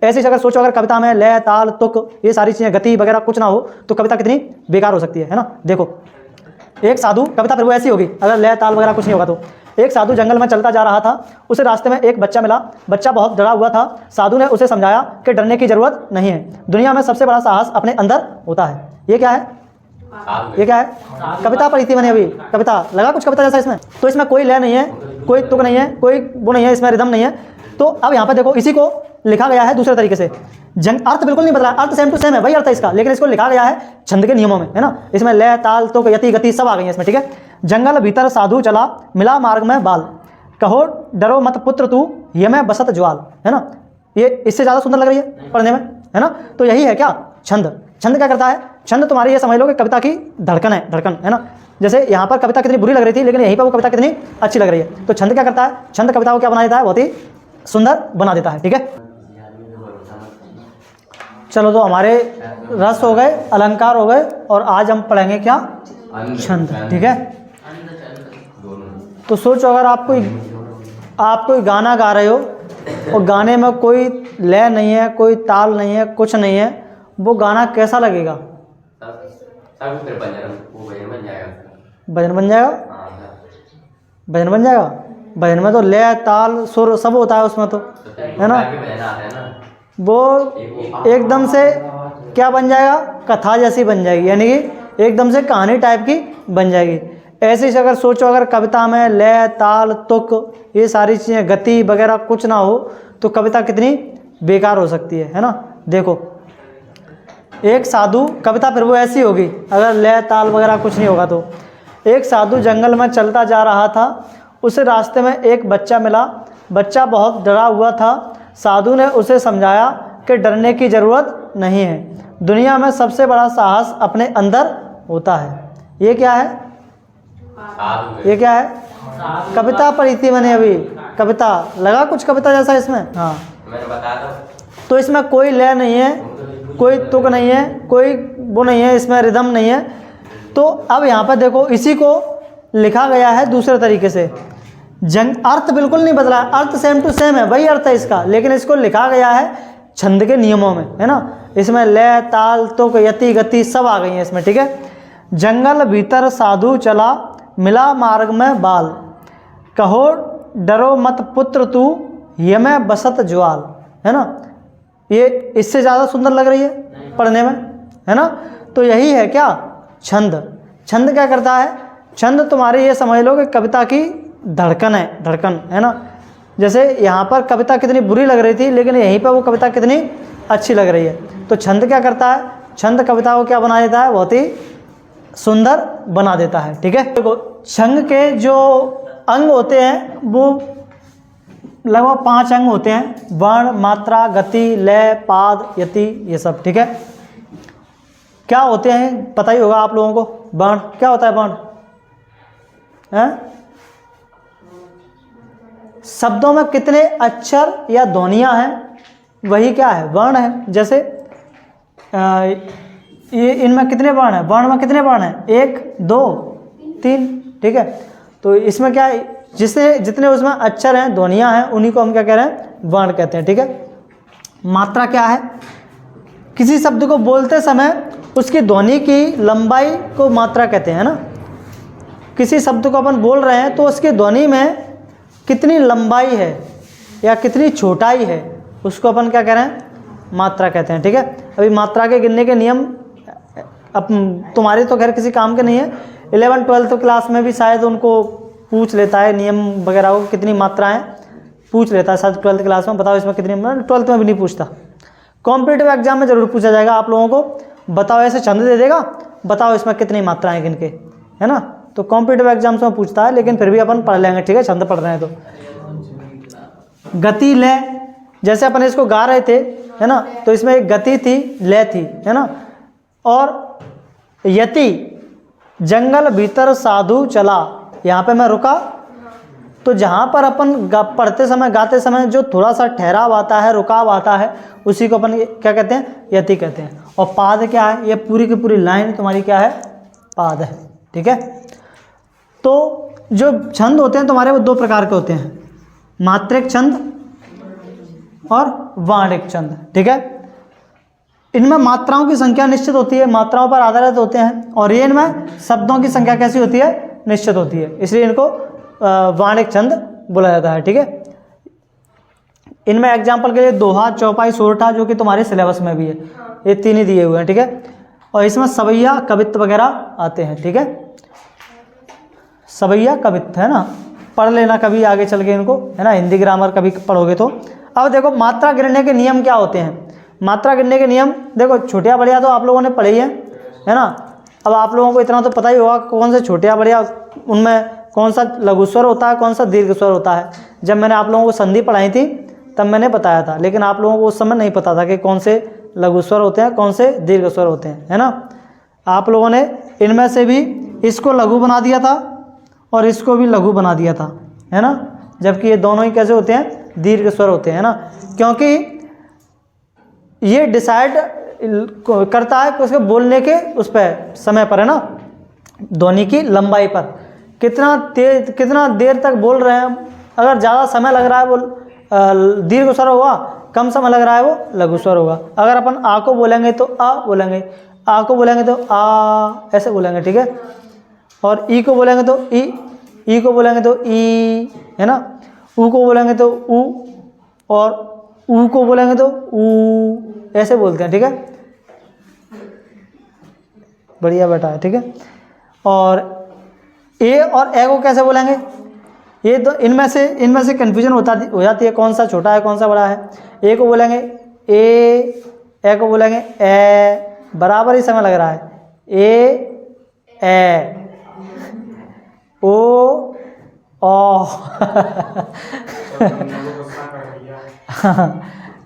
ऐसे ही अगर सोचो अगर कविता में लय ताल तुक ये सारी चीज़ें गति वगैरह कुछ ना हो तो कविता कितनी बेकार हो सकती है ना। देखो एक साधु, कविता फिर वो ऐसी होगी अगर लय ताल वगैरह कुछ नहीं होगा तो। एक साधु जंगल में चलता जा रहा था, उसे रास्ते में एक बच्चा मिला। बच्चा बहुत डरा हुआ था। साधु ने उसे समझाया कि डरने की जरूरत नहीं है, दुनिया में सबसे बड़ा साहस अपने अंदर होता है। ये क्या है? ये क्या है? कविता पढ़ी थी मैंने अभी, कविता लगा कुछ कविता जैसा इसमें। तो इसमें कोई लय नहीं है, कोई तुक नहीं है, कोई वो नहीं है, इसमें रिदम नहीं है। तो अब यहाँ पर देखो इसी को लिखा गया है दूसरे तरीके से। अर्थ बिल्कुल नहीं बदला, अर्थ सेम टू सेम है, वही अर्थ है इसका, लेकिन इसको लिखा गया है छंद के नियमों में, है ना। इसमें लय ताल तुक यति गति सब आ गई है इसमें, ठीक है। जंगल भीतर साधु चला, मिला मार्ग में बाल, कहो डरो मत पुत्र तू, ये मैं बसत ज्वाल, है ना। ये इससे ज़्यादा सुंदर लग रही है पढ़ने में, है ना। तो यही है क्या छंद। छंद क्या करता है? छंद तुम्हारी ये समझ लो कि कविता की धड़कन है, धड़कन, है ना। जैसे यहाँ पर कविता कितनी बुरी लग रही थी, लेकिन यहीं पर वो कविता कितनी अच्छी लग रही है। तो छंद क्या करता है? छंद कविता को क्या बना देता है? बहुत ही सुंदर बना देता है, ठीक है। चलो तो हमारे रस हो गए, अलंकार हो गए, और आज हम पढ़ेंगे क्या? छंद, ठीक है। तो सोचो अगर आप कोई गाना गा रहे हो और गाने में कोई लय नहीं है, कोई ताल नहीं है, कुछ नहीं है, वो गाना कैसा लगेगा? भजन बन जाएगा। भजन बन जाएगा। भजन में तो लय ताल सुर सब होता है उसमें तो, है ना। वो एकदम से क्या बन जाएगा? कथा जैसी बन जाएगी, यानी कि एकदम से कहानी टाइप की बन जाएगी। ऐसे ही अगर सोचो अगर कविता में लय ताल तुक ये सारी चीज़ें गति वगैरह कुछ ना हो तो कविता कितनी बेकार हो सकती है ना। देखो एक साधु, कविता फिर वो ऐसी होगी अगर लय ताल वगैरह कुछ नहीं होगा तो। एक साधु जंगल में चलता जा रहा था, उसे रास्ते में एक बच्चा मिला। बच्चा बहुत डरा हुआ था। साधु ने उसे समझाया कि डरने की ज़रूरत नहीं है, दुनिया में सबसे बड़ा साहस अपने अंदर होता है। ये क्या है? ये क्या है? कविता पढ़ी थी मैंने अभी, कविता लगा कुछ कविता जैसा इसमें। हाँ मैंने बताया था। तो इसमें कोई लय नहीं है, कोई तुक नहीं है, कोई वो नहीं है, इसमें रिदम नहीं है। तो अब यहाँ पर देखो इसी को लिखा गया है दूसरे तरीके से। अर्थ बिल्कुल नहीं बदला, अर्थ सेम टू सेम है, वही अर्थ है इसका, लेकिन इसको लिखा गया है छंद के नियमों में, है ना। इसमें लय ताल तुक यति गति सब आ गई है इसमें, ठीक है। जंगल भीतर साधु चला, मिला मार्ग में बाल, कहो डरो मत पुत्र तू, ये मैं बसत ज्वाल, है ना। ये इससे ज़्यादा सुंदर लग रही है पढ़ने में, है ना। तो यही है क्या छंद। छंद क्या करता है? छंद तुम्हारी ये समझ लो कि कविता की धड़कन है, धड़कन, है ना। जैसे यहाँ पर कविता कितनी बुरी लग रही थी, लेकिन यहीं पर वो कविता कितनी अच्छी लग रही है। तो छंद क्या करता है? छंद कविता को क्या बना देता है? बहुत ही सुंदर बना देता है, ठीक है। देखो छंद के जो अंग होते हैं वो लगभग 5 अंग होते हैं: वर्ण, मात्रा, गति, लय, पाद, यति, ये सब, ठीक है। क्या होते हैं पता ही होगा आप लोगों को। वर्ण क्या होता है? वर्ण है शब्दों में कितने अक्षर या ध्वनियाँ हैं, वही क्या है? वर्ण है। जैसे ये इनमें कितने वर्ण हैं? वर्ण में कितने वर्ण हैं? 1 2 3, ठीक है। तो इसमें क्या है? जितने उसमें अक्षर हैं, ध्वनियाँ हैं, उन्हीं को हम क्या कह रहे हैं? वर्ण कहते हैं, ठीक है। मात्रा क्या है? किसी शब्द को बोलते समय उसकी ध्वनि की लंबाई को मात्रा कहते हैं, ना। किसी शब्द को अपन बोल रहे हैं तो उसकी ध्वनि में कितनी लंबाई है या कितनी छोटाई है, उसको अपन क्या कह रहे हैं? मात्रा कहते हैं, ठीक है। अभी मात्रा के गिनने के नियम अब तुम्हारे तो खैर किसी काम के नहीं है, 11th-12th क्लास में भी शायद उनको पूछ लेता है नियम वगैरह को, कितनी मात्राएं पूछ लेता है शायद 12th क्लास में। बताओ इसमें कितनी? 12th में भी नहीं पूछता, कॉम्पिटिटिव एग्जाम में जरूर पूछा जाएगा आप लोगों को। बताओ, ऐसे छंद दे देगा, बताओ इसमें कितनी मात्राएं गिन के, है ना। तो कॉम्पिटिटिव एग्जाम्स में पूछता है, लेकिन फिर भी अपन पढ़ लेंगे, ठीक है, छंद पढ़ रहे हैं तो। गति लय, जैसे अपन इसको गा रहे थे, है ना, तो इसमें एक गति थी, लय थी, है ना। और यति, जंगल भीतर साधु चला, यहाँ पे मैं रुका, तो जहाँ पर अपन पढ़ते समय गाते समय जो थोड़ा सा ठहराव आता है, रुकाव आता है, उसी को अपन क्या कहते हैं? यति कहते हैं। और पाद क्या है? ये पूरी की पूरी लाइन तुम्हारी क्या है? पाद है, ठीक है। तो जो छंद होते हैं तुम्हारे वो 2 प्रकार के होते हैं: मात्रिक छंद और वाणिक छंद, ठीक है। इनमें मात्राओं की संख्या निश्चित होती है, मात्राओं पर आधारित होते हैं, और ये इनमें शब्दों की संख्या कैसी होती है, निश्चित होती है, इसलिए इनको वाणिक छंद बोला जाता है, ठीक है। इनमें एग्जाम्पल के लिए दोहा, चौपाई, सोरठा, जो कि तुम्हारे सिलेबस में भी है, ये तीन ही दिए हुए हैं, ठीक है। और इसमें सवैया, कवित्व वगैरह आते हैं, ठीक है। सवैया, कवित्व, है ना, पढ़ लेना कभी आगे चल के इनको, है ना, हिंदी ग्रामर कभी पढ़ोगे तो। अब देखो मात्रा गिनने के नियम क्या होते हैं। मात्रा गिनने के नियम देखो, छोटिया बढ़िया तो आप लोगों ने पढ़ी है ना। अब आप लोगों को इतना तो पता ही होगा कौन से छोटिया बढ़िया, उनमें कौन सा लघु स्वर होता है, कौन सा दीर्घ स्वर होता है। जब मैंने आप लोगों को संधि पढ़ाई थी तब मैंने बताया था, लेकिन आप लोगों को उस समय नहीं पता था कि कौन से लघु स्वर होते हैं, कौन से दीर्घ स्वर होते हैं, है ना। आप लोगों ने इनमें से भी इसको लघु बना दिया था और इसको भी लघु बना दिया था, है ना, जबकि ये दोनों ही कैसे होते हैं, दीर्घ स्वर होते हैं, है ना, क्योंकि ये डिसाइड करता है कि उसके बोलने के उस पर समय पर, है ना, ध्वनि की लंबाई पर, कितना तेज कितना देर तक बोल रहे हैं। अगर ज़्यादा समय लग रहा है वो दीर्घ स्वर होगा, कम समय लग रहा है वो लघु स्वर होगा। अगर अपन आ को बोलेंगे तो आ बोलेंगे, आ को बोलेंगे तो आ ऐसे बोलेंगे, ठीक है। और ई को बोलेंगे तो ई को बोलेंगे तो ई, है ना। ऊ को बोलेंगे तो ऊ, और ऊ को बोलेंगे तो ऊ, ऐसे बोलते हैं, ठीक है। बढ़िया बेटा है, ठीक है। और ए और ए को कैसे बोलेंगे, ये तो इनमें से कन्फ्यूजन हो जाती है, कौन सा छोटा है कौन सा बड़ा है। ए को बोलेंगे ए को बोलेंगे ए, बराबर ही समय लग रहा है, ए ओ ओ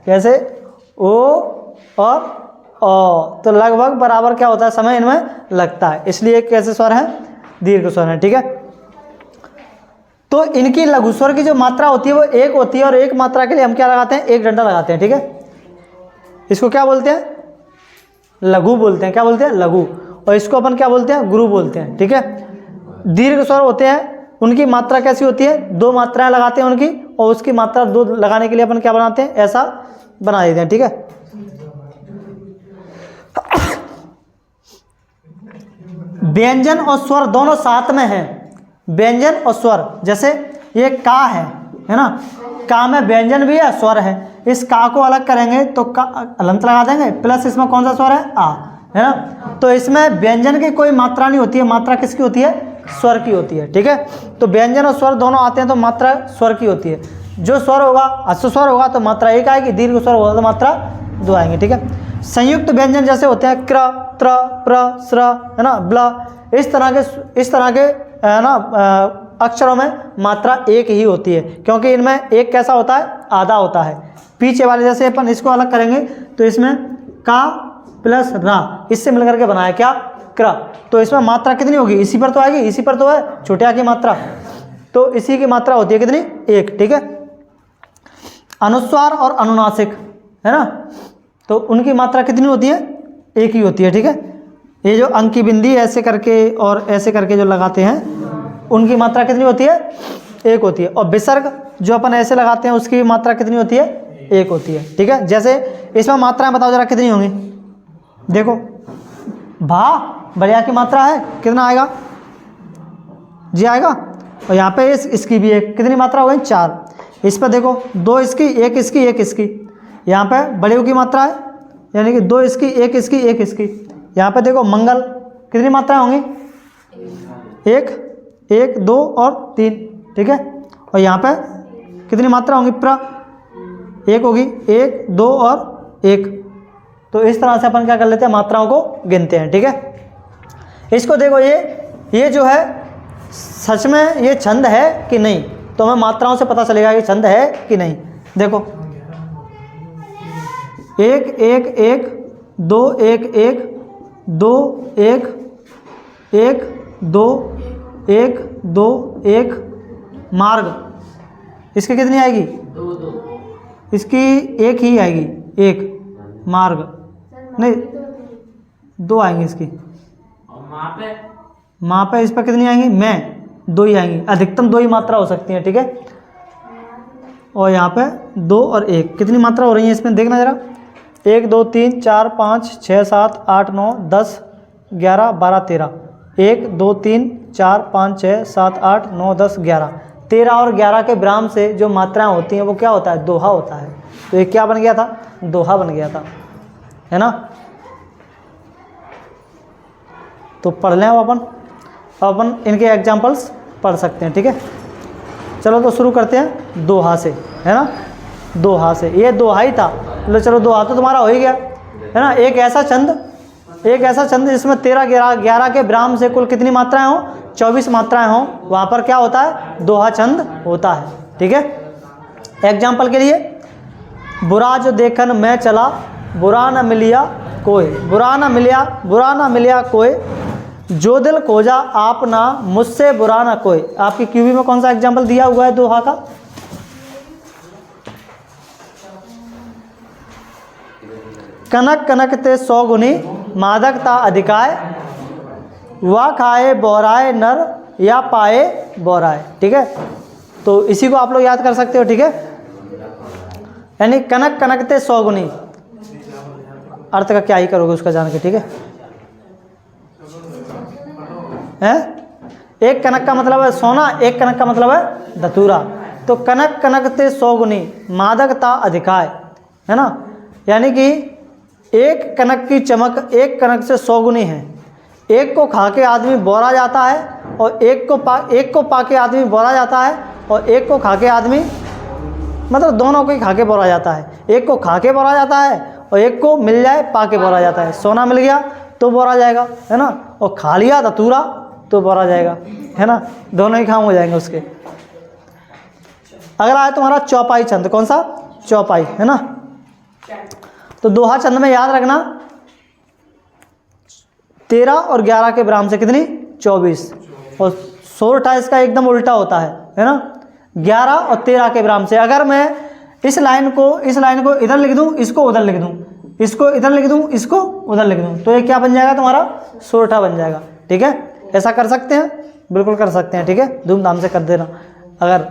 कैसे, ओ और ओ, तो लगभग बराबर क्या होता है, समय इनमें लगता है, इसलिए कैसे स्वर है, दीर्घ स्वर है, ठीक है। तो इनकी लघु स्वर की जो मात्रा होती है वो एक होती है, और एक मात्रा के लिए हम क्या लगाते हैं, एक डंडा लगाते हैं, ठीक है। इसको क्या बोलते हैं, लघु बोलते हैं, क्या बोलते हैं, लघु। और इसको अपन क्या बोलते हैं, गुरु बोलते हैं, ठीक है। दीर्घ स्वर होते हैं, उनकी मात्रा कैसी होती है, दो मात्राएं लगाते हैं उनकी, और उसकी मात्रा दो लगाने के लिए अपन क्या बनाते हैं, ऐसा बना देते हैं, ठीक है। व्यंजन और स्वर दोनों साथ में हैं, व्यंजन और स्वर, जैसे ये का है ना, का में व्यंजन भी है, स्वर है। इस का को अलग करेंगे तो का अलंत लगा देंगे, प्लस इसमें कौन सा स्वर है, आ, है ना। तो इसमें व्यंजन की कोई मात्रा नहीं होती है, मात्रा किसकी होती है, स्वर की होती है, ठीक है। तो व्यंजन और स्वर दोनों आते हैं तो मात्रा स्वर की होती है। जो स्वर होगा, अश्व स्वर होगा तो मात्रा एक आएगी, दीर्घ स्वर होगा तो मात्रा दो आएंगे, ठीक है। संयुक्त व्यंजन जैसे होते हैं क्र, त्र, प्र, स्र, है ना, ब्ला, इस तरह के है ना अक्षरों में मात्रा एक ही होती है, क्योंकि इनमें एक कैसा होता है, आधा होता है। पीछे वाले जैसे अपन इसको अलग करेंगे तो इसमें का प्लस रा, इससे मिलकर के बनाया क्या, क्र। तो इसमें मात्रा कितनी होगी, इसी पर तो आएगी, इसी पर तो है छोटिया की मात्रा, तो इसी की मात्रा होती है कितनी, एक, ठीक है। अनुस्वार और अनुनासिक, है ना, तो उनकी मात्रा कितनी होती है, एक ही होती है, ठीक है। ये जो अंक की बिंदी ऐसे करके और ऐसे करके जो लगाते हैं, उनकी मात्रा कितनी होती है, एक होती है। और विसर्ग जो अपन ऐसे लगाते हैं उसकी मात्रा कितनी होती है, एक होती है, ठीक है। जैसे इसमें मात्राएं बताओ जरा कितनी होंगी, देखो भा बढ़िया की मात्रा है, कितना आएगा जी, आएगा। और यहाँ पे इसकी भी एक, कितनी मात्रा हो गई, चार। इस पर देखो दो इसकी, एक इसकी, एक इसकी। यहाँ पे बड़े की मात्रा है, यानी कि दो इसकी, एक इसकी, एक इसकी। यहाँ पे देखो मंगल, कितनी मात्राएं होंगी, एक, एक, दो और तीन, ठीक है। और यहाँ पे कितनी मात्रा होंगी, प्र, एक होगी, एक, दो और एक। तो इस तरह से अपन क्या कर लेते हैं, मात्राओं को गिनते हैं, ठीक है। इसको देखो, ये जो है सच में ये छंद है कि नहीं, तो हमें मात्राओं से पता चलेगा ये छंद है कि नहीं। देखो एक, एक, एक, दो, एक, एक, दो, एक, एक, दो, एक, दो, एक, मार्ग, इसकी कितनी आएगी, इसकी एक ही आएगी, एक मार्ग, नहीं दो आएंगी इसकी। माँ पे इस पर कितनी आएंगी, मैं, दो ही आएंगी, अधिकतम दो ही मात्रा हो सकती है, ठीक है। और यहाँ पे 2 और 1, कितनी मात्रा हो रही है इसमें देखना ज़रा। 1 2 3 4 5 6 7 8 9 10 11 12 13, 1 2 3 4 5 6 7 8 9 10 11, 13 और 11 के विराम से जो मात्राएं होती हैं वो क्या होता है, दोहा होता है। तो ये क्या बन गया था, दोहा बन गया था, है ना। तो पढ़ लें अब अपन इनके एग्जाम्पल्स पढ़ सकते हैं, ठीक है। चलो तो शुरू करते हैं दोहा से, है ना। दोहा से, ये दोहा ही था। चलो दोहा तो तुम्हारा हो ही गया, है ना। एक ऐसा चंद जिसमें 13 11 के विराम से कुल कितनी मात्राएं हों, 24 मात्राएं हों, वहाँ पर क्या होता है, दोहा छंद होता है, ठीक है। एग्जाम्पल के लिए, बुरा जो देखन मैं चला, बुरा न मिलिया कोई, बुरा न मिलिया कोई, जो दिल खोजा आप ना, मुझसे बुरा ना कोई। आपकी क्यूबी में कौन सा एग्जाम्पल दिया हुआ है दोहा का, कनक कनक ते 100 गुनी, मादकता अधिकाय, वा खाए बोराए नर, या पाए बोराए, ठीक है। तो इसी को आप लोग याद कर सकते हो, ठीक है। यानी कनक कनक ते 100 गुनी, अर्थ का क्या ही करोगे उसका जान के, ठीक है। एक कनक का मतलब है सोना, एक कनक का मतलब है धतूरा। तो कनक कनक ते 100 गुनी, मादकता अधिकाय, है ना। यानी कि एक कनक की चमक एक कनक से 100 गुनी है। एक को खा के आदमी बोरा जाता है, और एक को पा के आदमी बोरा जाता है, और एक को खा के आदमी, मतलब दोनों को ही खा के बोरा जाता है। एक को खा के बोरा जाता है, और एक को मिल जाए पा के बोरा जाता है। सोना मिल गया तो बोरा जाएगा, है ना, और खा लिया धतूरा तो बोरा जाएगा, है ना। दोनों ही काम हो जाएंगे उसके। अगला है तुम्हारा चौपाई छंद, कौन सा, चौपाई, है ना। तो दोहा छंद में याद रखना 13 और 11 के विराम से कितनी, 24, और सोरठा इसका एकदम उल्टा होता है ना। 11 और 13 के विराम से, अगर मैं इस लाइन को इधर लिख दूं, इसको उधर लिख दूं, इसको इधर लिख दूं, इसको उधर लिख दूं, तो ये क्या बन जाएगा तुम्हारा, सोरठा बन जाएगा, ठीक है। ऐसा कर सकते हैं, बिल्कुल कर सकते हैं, ठीक है। धूमधाम से कर देना अगर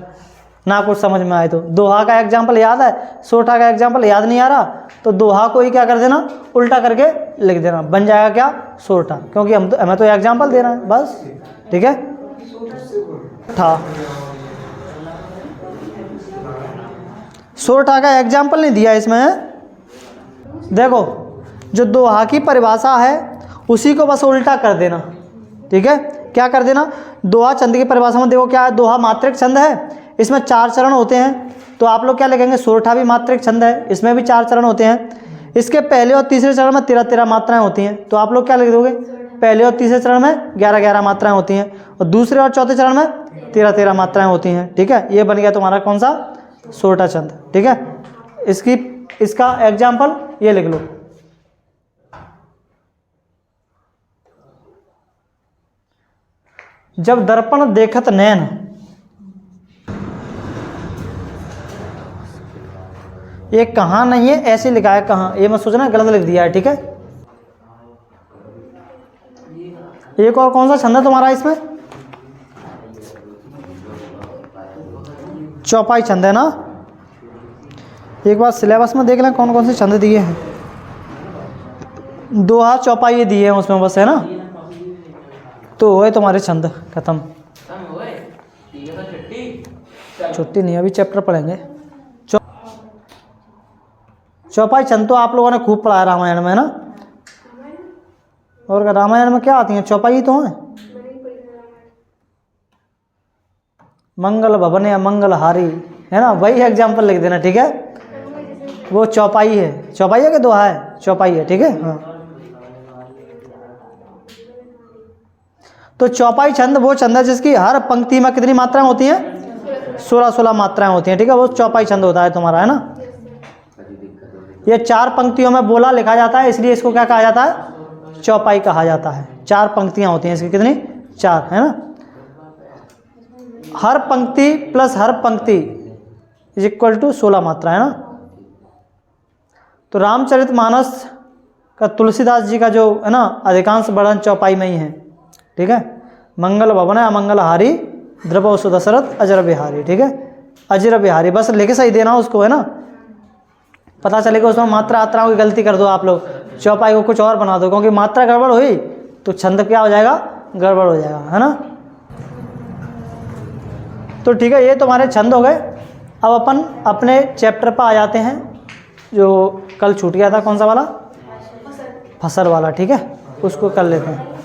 ना कुछ समझ में आए तो। दोहा का एग्जाम्पल याद है, सोरठा का एग्जाम्पल याद नहीं आ रहा, तो दोहा को ही क्या कर देना, उल्टा करके लिख देना, बन जाएगा क्या, सोरठा, क्योंकि हमें तो एग्जाम्पल देना है बस, ठीक है। था सोरठा का एग्जाम्पल नहीं दिया इसमें। देखो जो दोहा की परिभाषा है उसी को बस उल्टा कर देना, ठीक है। क्या कर देना, दोहा छंद की परिभाषा में देखो क्या है, दोहा मात्रिक छंद है, इसमें 4 चरण होते हैं। तो आप लोग क्या लिखेंगे, सोरठा भी मात्रिक छंद है, इसमें भी 4 चरण होते हैं। इसके पहले और तीसरे चरण में 13 मात्राएं होती हैं। तो आप लोग क्या लिख दोगे, पहले और तीसरे चरण में 11 मात्राएं होती हैं, और दूसरे और चौथे चरण में 13 मात्राएं होती हैं, ठीक है। ये बन गया तुम्हारा कौन सा, सोरठा छंद, ठीक है। इसका एग्जाम्पल ये लिख लो, जब दर्पण देखत नैन, ये कहाँ नहीं है, ऐसे लिखा है कहाँ, ये मत सोचना गलत लिख दिया है, ठीक है। एक और कौन सा छंद है तुम्हारा इसमें, चौपाई छंद है ना। एक बार सिलेबस में देख लें कौन कौन से छंद दिए हैं। दोहा चौपाई दिए हैं उसमें बस, है ना। तो वो है तुम्हारे छंद खत्म। छुट्टी नहीं, अभी चैप्टर पढ़ेंगे। चौपाई छंद तो आप लोगों ने खूब पढ़ा है रामायण में, है ना। और रामायण में क्या आती हैं, चौपाई तो है। मंगल भवन या मंगलहारी, है ना, वही एग्जाम्पल लिख देना, ठीक है। वो चौपाई है कि दोहा है, चौपाई है, ठीक है। हाँ, तो चौपाई छंद वो छंद है जिसकी हर पंक्ति में कितनी मात्राएं होती हैं, 16 मात्राएं होती हैं, ठीक है। वो चौपाई छंद होता है तुम्हारा, है ना। ये 4 पंक्तियों में बोला लिखा जाता है, इसलिए इसको क्या कहा जाता है, चौपाई कहा जाता है। 4 पंक्तियां होती हैं इसकी, कितनी, 4, है ना। हर पंक्ति प्लस हर पंक्ति इज इक्वल टू 16 मात्रा, है ना। तो रामचरितमानस का तुलसीदास जी का जो है ना अधिकांश वर्णन चौपाई में ही है, ठीक है। मंगल भवन अमंगलहारी, द्रवौ सुदशरथ अजर बिहारी, ठीक है। अजर बिहारी, बस लेके सही देना उसको, है ना। पता चलेगा उसमें मात्रा आत्राओं की गलती कर दो आप लोग, चौपाई को कुछ और बना दो, क्योंकि मात्रा गड़बड़ हुई तो छंद क्या हो जाएगा, गड़बड़ हो जाएगा, है ना। तो ठीक है, ये तुम्हारे छंद हो गए। अब अपन अपने चैप्टर पर आ जाते हैं जो कल छूट गया था, कौन सा वाला, फसल वाला, ठीक है, उसको कर लेते हैं।